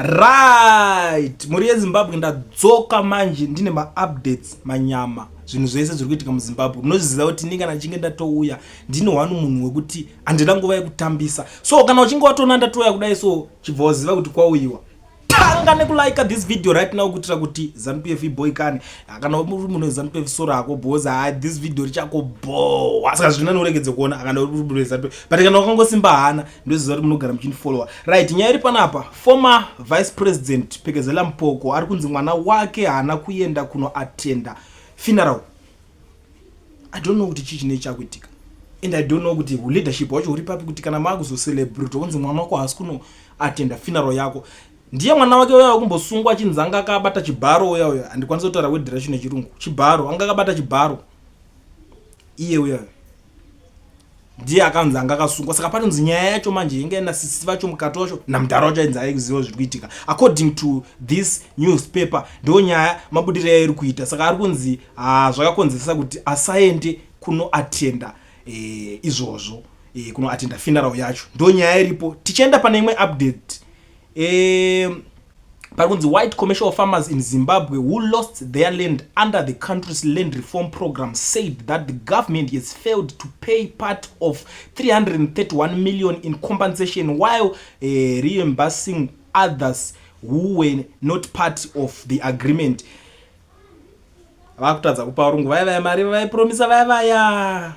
Right, muri yeZimbabwe ndadzoka manje ndine ma-updates manyama zvinhu zvese zviri kuitika muZimbabwe. Munozviziva kuti ndinge ndachinge ndatouya ndine wanu munhu wekuti handina nguva yekutambisa. So kana uchinge watoona ndatouya kudai so chibva waziva kuti kwauyiwa. Tanga nekulike this video right now kuitira kuti ZANU-PF iboyikane. Kana uri munhu weZANU-PF soro hako bhoza this video richakobowa. Saka zvina noregedze kuona kana uri munhu weZANU-PF. But kana wakangosimba hana ndoziva kuti munogara muchinifollowa. Right, nyaya iri panapa. Former Vice President Phekezela Mpoko ari kunzi mwana wake hana kuenda kunoatenda funeral. I don't know kuti chii chinenge chakuitika. And I don't know kuti leadership wacho uri papi kuti kana makuzocelebrate kunzi mwana wako haasi kunoatenda funeral yako. Ndiye mwana wake uya kumbosungwa achinzi anga akabata chibharo uya handikwanisa kutaura wedirection yechirungu. Chibharo anga akabata chibharo iye uya ndiye akanzi anga akasungwa. Saka panonzi nyaya yacho manje ingaenda sisi vacho mukati wacho namudhara wacho ainzi aiziva zviri kuitika. According to this newspaper ndo nyaya mabudiro yairi kuita. Saka ari kunzi zvakakonzeresa kuti asaende kunoatenda izvozvo kunoatenda funeral yacho. Ndo nyaya iripo. Tichienda pane imwe update Parunzi white commercial farmers in Zimbabwe who lost their land under the country's land reform program said that the government has failed to pay part of 331 million in compensation while reimbursing others who were not part of the agreement. Vakutadza kupa varungu vaya mari vaipromisa vaya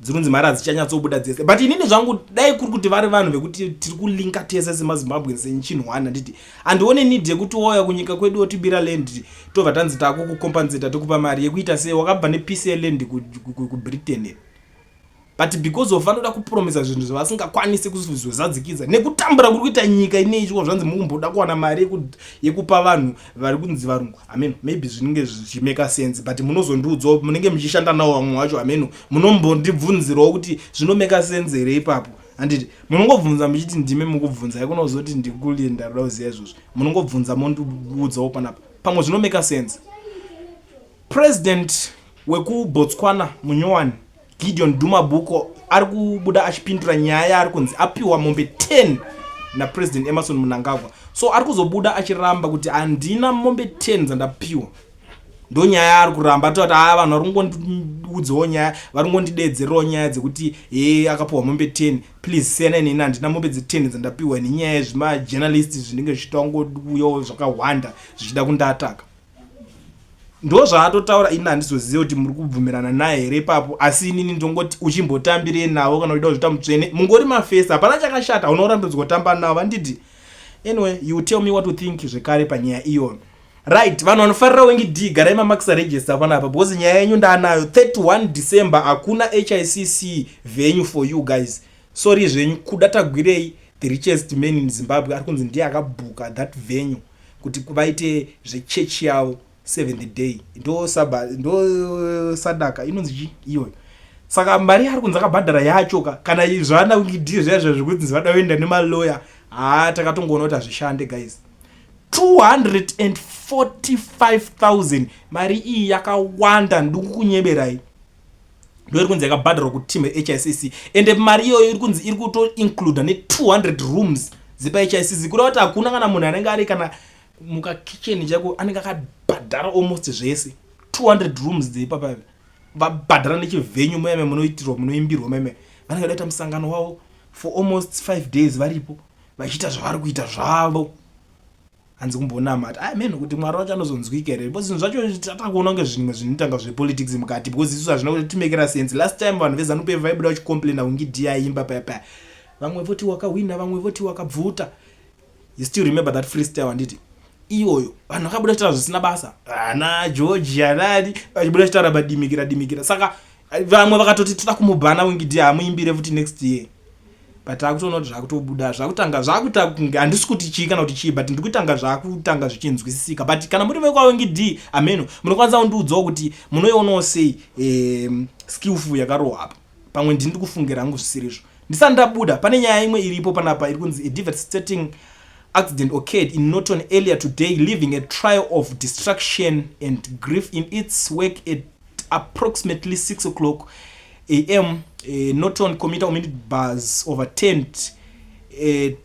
dzirunzi mari hadzichanyatsobuda dzese. But inini zvangu dai kuri kuti vari vanhu vekuti tiri kulinka tese semaZimbabwe senchinhwana nditi handione need yekuti wauya kunyika kwedu wotibira land tobva tanzi takukukompensata tokupa mari yekuita sei wakabva nepiece yeland kuBritain. But because of vanoda kupromisa zvinhu zvavasingakwanisi kuzozadzikidza nekutambura kuri kuita nyika ineyi chiko zvanzi mumboda kuwana mari yekupa vanhu vari kunzi varungu. Amen, maybe zvinenge zvichimeka sense but munozondiudzawo munenge muchishanda nawo vamwe vacho. Amen, munombondibvunzirawo kuti zvinomeka sense here ipapo. Handiti munongobvunza muchiti ndime mukubvunza haikona kuzoti ndikulinda roda kuziva izvozvo. Munongobvunza mondiudzawo panapa pamwe zvinomeka sense. President wekuBotswana Munyowani Gideon Dumabuko ari kubuda achipindura nyaya ari kunzi apiwa mombe 10 na President Emmerson Mnangagwa. So ari kuzobuda achiramba kuti handina mombe 10 dzandapiwa. Ndo nyaya ari kuramba atoti vanhu vari kungondiudzawo nyaya vari kungondidedzerawo nyaya dzekuti akapiwa mombe 10 please siyana neni handina mombe dze10 dzandapiwa nenyaya yezvimajournalists zvinenge zvichitangoduyawo zvakawanda zvichida kundaataka. Ndo zvaatotaura ini handizoziva kuti muri kubvumirana naye here ipapo asi inini ndongoti uchimbotambire navo kana uida kuzvita mutsvene mungori mafesa hapana chakashata unorambidzwa kutamba navo handiti. Anyway, you tell me what to think zvekare panyaya iyo. Right, vanhu vanofarira wengi D garai mamakisa register panapa because nyaya yenyu ndaanayo 31 December hakuna HICC venue for you guys. Sorry zvenyu kuda tagwirei the richest man in Zimbabwe ari kunzi ndiye akabhuka that venue kuti vaite zvechechi yavo 7th day ndo sadaka inonzi iyoyo. Saka mari ari kunzi akabhadhara yachoka kana zvana ungidiyo zviya zvekuti zvada kuenda nemaloya takatongoona kuti hazvishande guys. 245,000 mari iyi yakawanda ndikukunyeberai ndo iri kunzi yakabhadharwa kuti team HICC ende mari iyoyo iri kunzi iri kuto include ne 200 rooms dzipa HICC kuda kuti hakuna kana munhu anenge ari kana muka kitchen chako anenge akabhadhara almost zvese 200 rooms dzipapa vabhadhara nechivenue meme munoitirwa munoimbirwa meme vanenge vaita musangano wavo for almost 5 days varipo vachiita zvavari kuita zvavo. Hanzi kumbonamata amen kuti mwari wacho anozonzwika here because zvinhu zvacho tatakuona kunge zvimwe zvinotanga zvepolitics mukati because isu hazvina kuti timekera sense. Last time vanhu veZANU-PF vaibuda vachicomplaina kungi aimba paya vamwe voti wakawina vamwe voti wakabvuta. You still remember that freestyle handiti iyoyo vanhu vakabuda chitaura zvisina basa ana George anani vachibuda chitaura badimikira saka vamwe vakatoti toda kumubhana wingidi amuimbire futi next year. But akutoona kuti zvakutobuda zvakuita kunge handisi kuti chii kana kuti chii but ndikutanga zvakutanga zvichinzwisisika. But kana muri vekwawengi D ameno munokwanisa kundiudzawo kuti munoionawo sei skillful yakarohwa apa pamwe ndiri kufungira hangu zvisirizvo ndisati ndabuda. Pane nyaya imwe iripo panapa iri kunzi a devastating accident occurred in Norton earlier today leaving a trail of destruction and grief in its wake at approximately 6 o'clock a.m. Norton commuter minibus overturned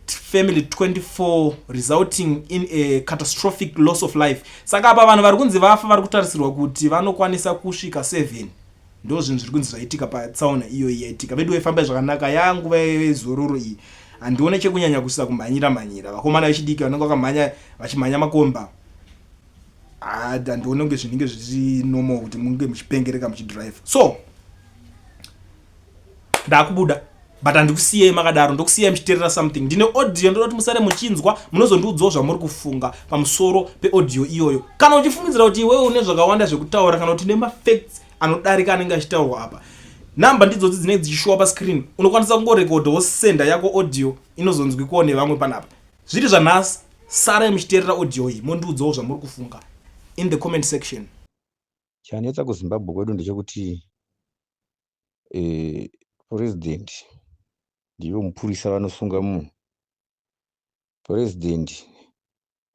family 24 resulting in a catastrophic loss of life. Saka apa vanhu vari kunzi vafa vari kutarisirwa kuti vanokwanisa kusvika 7. ndo zvinhu zviri kunzi zvaitika patsaona iyoyi yaitika. Vedu vaifamba zvakanaka yanguva yezororo iyi. Handione chekunyanya kusisa kumhanyira mhanyira. Vakomana vechidiki vanenge vakamhanya vachimhanya makomba. Handione kunge zvinenge zviri normal kuti munge muchipengereka muchidrive. So ndakubuda but handikusiyei makadaro, ndokusiyai muchiteerera something. Ndine audio ndoda kuti musare muchinzwa, munozondiudzawo zvamuri kufunga pamusoro peaudio iyoyo. Kana uchifungidzira kuti iwewe une zvakawanda zvekutaura kana kuti nema facts anodarika anenge achitaurwa apa, namba ndidzodzi dzinenge dzichishowa pascreen. Unokwanisa kungorekodha wosenda yako audio inozonzwikwawo nevamwe panapa. Zviri zvanhasi, sarai muchiteerera audio iyi mondiudzawo zvamuri kufunga in the comment section. Chanetsa kuZimbabwe kwedu ndechekuti president ndivo mupurisa vanosunga munhu. President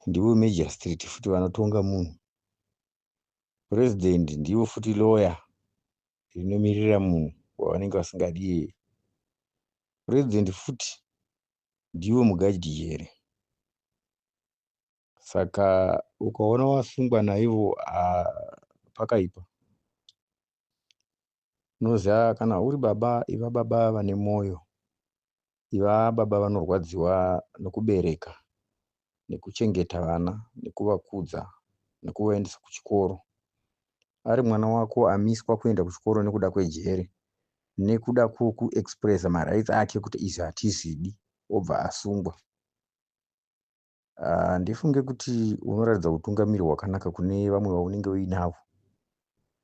ndivo magistrate futi vanotonga munhu. President ndivo futi lawyer rinomirira munhu wavanenge vasingadi yeye. President futi ndivo mugadhijere. Saka ukaona wasungwa naivo pakaipa. Unoziva kana uri baba, iva baba vane moyo. Iva baba vanorwadziwa nokubereka, nekuchengeta vana, nekuvakudza, nekuvaendesa kuchikoro. Ari mwana wako amiswa kuenda kuchikoro nekuda kwejere, nekuda kuexpressa marights ake kuti izvi hatizvidi, obva asungwa. Ndifunge kuti unoratidza utungamiri hwakanaka kune vamwe vaunenge uinavo.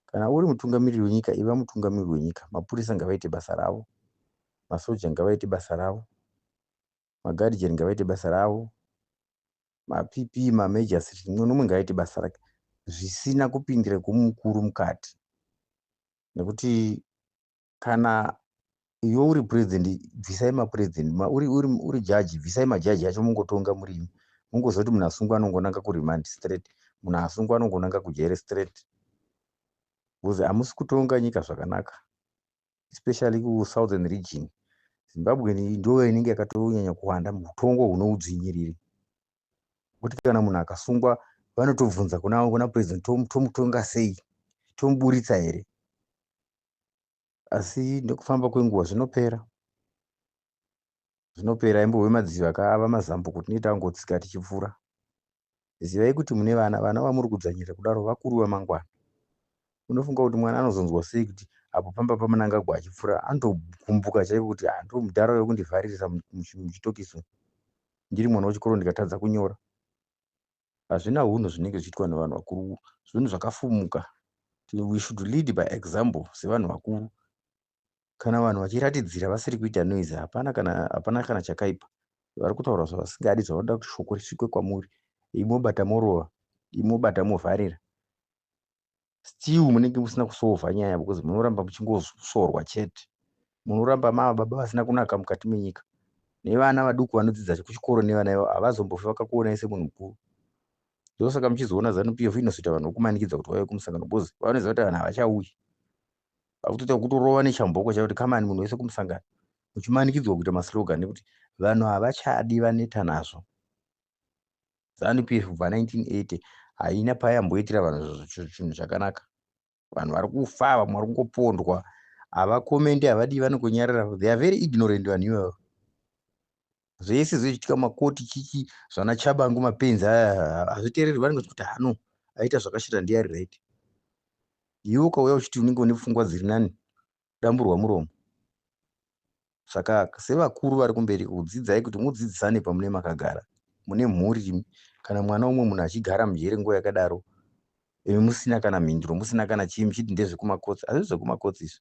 Kana uri mutungamiriri wenyika, iva mutungamiriri wenyika. Mapurisa ngavaite basa ravo, masoja ngavaite basa ravo, magadhijeni ngavaite basa ravo, maPP, mamajority, mumwe nomwe ngavaite basa rake zvisina kupindira kumukuru mukati. Nekuti kana iwe uri president, bvisai mapresident. Uri jaji, bvisai majaji acho mungotonga murimi. Mungoziva kuti munhu asungwa anongonanga kuremand straight, munhu asungwa anongonanga kujere straight. Because hamusi kutonga nyika zvakanaka, especially kusouthern region. Zimbabwe ndo inenge yakatonyanya kuwanda mutongo hunoudzinyiriri. Kuti kana munhu akasungwa vanotobvunza kuna president, tomutonga sei, tomuburitsa here. Asi ndokufamba kwenguva zvinopera. Imbove madziva akaava mazambo kuti neta angotsika tichipfuura. Zivai kuti mune vana vamuri kudzanyira kudaro vakuru vamangwana. Unofunga kuti mwana anozonzwa sei kuti apo pamba pamanangagwa achipfuura anotogumbuka chaiko kuti ndo mudhara wekundivharirisa muchitokiso ndiri mwana wechikoro ndikatadza kunyora. Hazvina hunhu zvinenge zviitwa nevanhu vakuru, zvinhu zvakafumuka. We should lead by example sevanhu vakuru. Kana vanhu vachiratidzira vasiri kuita noise, hapana kana chakaipa. Vari kutaura zvavasingadi, zvavanoda kuti shoko risvike kwamuri, imobata morova, imobata movharira. Still munenge musina kusolva nyaya because munoramba muchingosorwa chete. Munoramba baba vasina kunaka mukati menyika. Nevana vaduku vanodzidza kuchikoro nevana ivo havazombofi vakakuonai semunhu mukuru. Ndosaka muchizoona ZANU-PF inozoita vanhu vokumanikidza kuti vauye kumusangano because vanoziva kuti vanhu havachauyi. Vakutoita kutorova nechamboko chakuti kamani munhu wese kumusangano. Uchimanikidzwa kuita maslogan nekuti vanhu havachadi vaneta nazvo. ZANU-PF kubva 1980 haina payamboitira vanhu chinhu chakanaka. Vanhu vari kufa, vamwe vari kungopondwa, havakomendi, havadi, vanongonyarara. They are very ignorant vanhu ivavo. Zvese zvichiitika makoti chichi zvana Chabangu mapenzi hazviteereri. Vanenge kuti hano aita zvakashata ndiari right. Iwe ukauya uchiti unenge une pfungwa dziri nani, damburwa muromo. Saka sevakuru vari kumberi kudzidzai kuti mudzidzisane pamune makagara, mune mhuri. Kana mwana umwe munhu achigara mujere nguva yakadaro, musina kana mhinduro, musina kana chii, muchiti ndezvekumakotsi. Hazvisi zvekumakotsi izvi.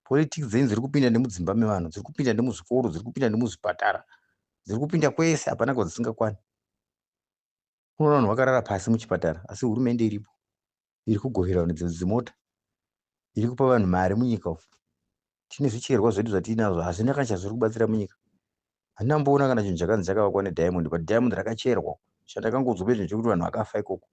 Politics dzenyu dziri kupinda nemudzimba mevanhu, dziri kupinda nemuzvikoro, dziri kupinda nemuzvipatara, dziri kupinda kwese hapana kwadzisingakwana. Unoona vanhu vakarara pasi muchipatara, asi hurumende iripo, iri kugovera vanhu dzimota, iri kupa vanhu mari munyika umu. Tine zvicherwa zvedu zvatinazvo, hazvina kana chazviri kubatsira munyika. Handina mboona kana chinhu chakanzi chakavakwa neDiamond, but Diamond rakacherwa. Chandakangonzwa pezvo chekuti vanhu vakafa ikoko.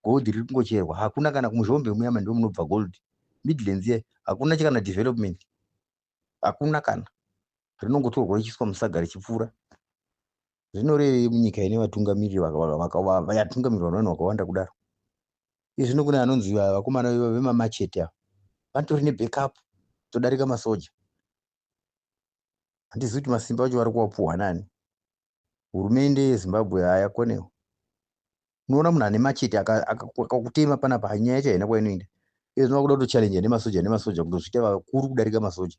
Gold riri kungocherwa, hakuna kana kumuzvombe muyama ndio munobva gold. Midlands ye hakuna kana development, hakuna kana. rinongotorwa richiiswa musaga richipfuura. Zvinorevei munyika ine vatungamiriri vatungamirwa nevanhu vakawanda kudaro? Izvino kune anonzi vakomana vemamachete ava vatori nebackup todarika masoja. Handizivi kuti masimba acho vari kuvapuhwa nani. Hurumende yeZimbabwe hayakonewo. Unoona munhu ane machete akakutema panapa nyaya yacho haina kwainoenda. Iye zvinoda kuda kutochalenja nemasoja kutosvita vakuru kudarika masoja.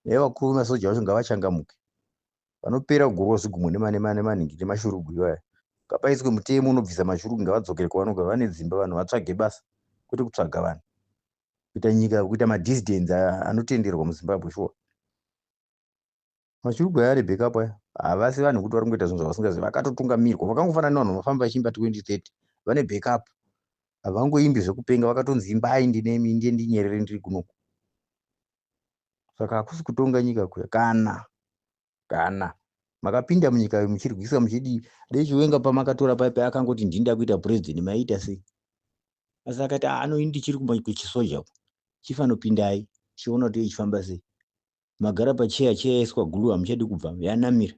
Dai vakuru vemasoja vacho ngavachangamuke. Vanopera kugorwa zvigumwe nemaningi nemashurugu iwaya. Ngapaiswe mutemo unobvisa mashurugu, ngavadzokere kwavanogara vane dzimba, vanhu vatsvage basa kwete kutsvaga vanhu. Kuita nyika, kuita madhisidhenzi anotenderwa muZimbabwe shuwa. Mashurugu aya ari backup aya havasi vanhu kuti vari kungoita zvinhu zvavasingazivi. Vakatotungamirwa, vakangofanana nevanhu vanofamba vachiimba 2030. Vane backup. Havangoimbi zvekupenga, vakatonzi imbai ndiye ndinyerere ndiri kunoku. Saka hakusi kutonga nyika kuya. Kana makapinda munyika muchirwisa muchidi dai Chiwenga pamakatora paya akangoti ndinda kuita president maiita sei? Asi akati ndichiri kuchisoja uko. Chifanopindai chiona kuti ichifamba sei. Magara pacheya yaiswa guru hamuchadi kubva yanamira.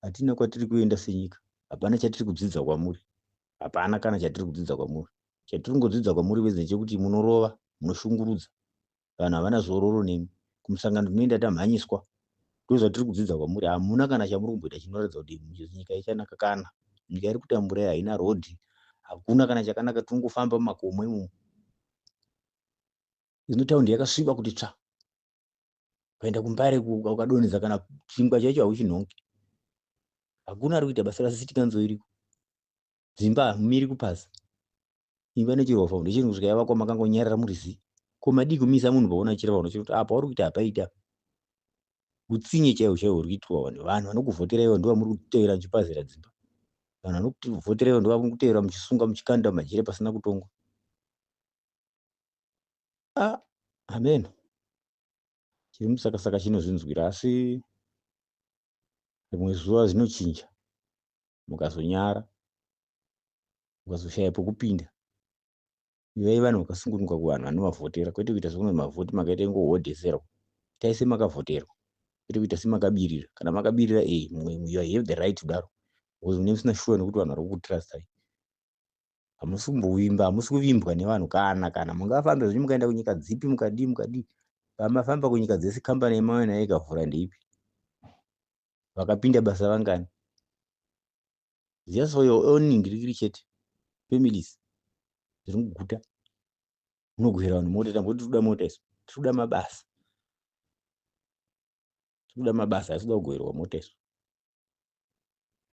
Hatina kwatiri kuenda senyika. Hapana chatiri kudzidza kwamuri. Hapana kana chatiri kudzidza kwamuri. Chatiri kungodzidza kwamuri bedzi chekuti munorova, munoshungurudza. Vanhu havana zororo nemi. Kumusangano tunoenda tamhanyiswa. Ndozvatiri kudzidza kwamuri. Hamuna kana chamuri kumboita chinoratidza kuti nyika ichanaka kana. Nyika iri kutamburai haina rodhi. Hakuna kana chakanaka, tirikungofamba mumakomo imomo. Ino taundi yakasviba kuti tsva. Ukaenda kuMbare ukadonhedza kana chingwa chacho hauchinhongi. Hakuna ari kuita basa raSity Council iriko. Dzimba hamumiri kupasa. Imba inocherwa foundation kusvika yavakwa makangonyarara muri zii. Ko madii kumisa munhu paona achireva unoziva kuti apa uri kuita hapaita. Utsinye chaihwo huri kuitwa vanhu vanokuvhotera ivo ndivo muri kutevera muchipazira dzimba. Vanhu vanokuvhotera ivo ndivo muri kutevera muchisunga muchikanda mumajere pasina kutongwa. Amen. Chiri musakasaka chinozvinzwira, asi rimwe zuva zvinochinja. Mukazonyara, mukazoshaya pokupinda. Ivai vanhu vakasungunuka kuvanhu vanovavhotera, kwete kuita sekunge mavhoti makaita ingohodheserwa. Itai semakavhoterwa, kwete kuita semakabirira. Kana makabirira you have the right kudaro. Because munenge musina shuwa nekuti vanhu vari kukutrustai. Hamusi kumbovimba, hamusi kuvimbwa nevanhu kana mungafambe zvenyu mukaenda kunyika dzipi mukadii. Pamafamba kunyika dzese kambani yemauya nayo ikavhura ndeipi? Vakapinda basa vangani? Just for your own ngirikiri chete. Families. Zviri kuguta. Munogwira vanhu mota, tamboti tinoda mota isu. Tinoda mabasa. Tinoda mabasa, asida kugoverwa mota isu.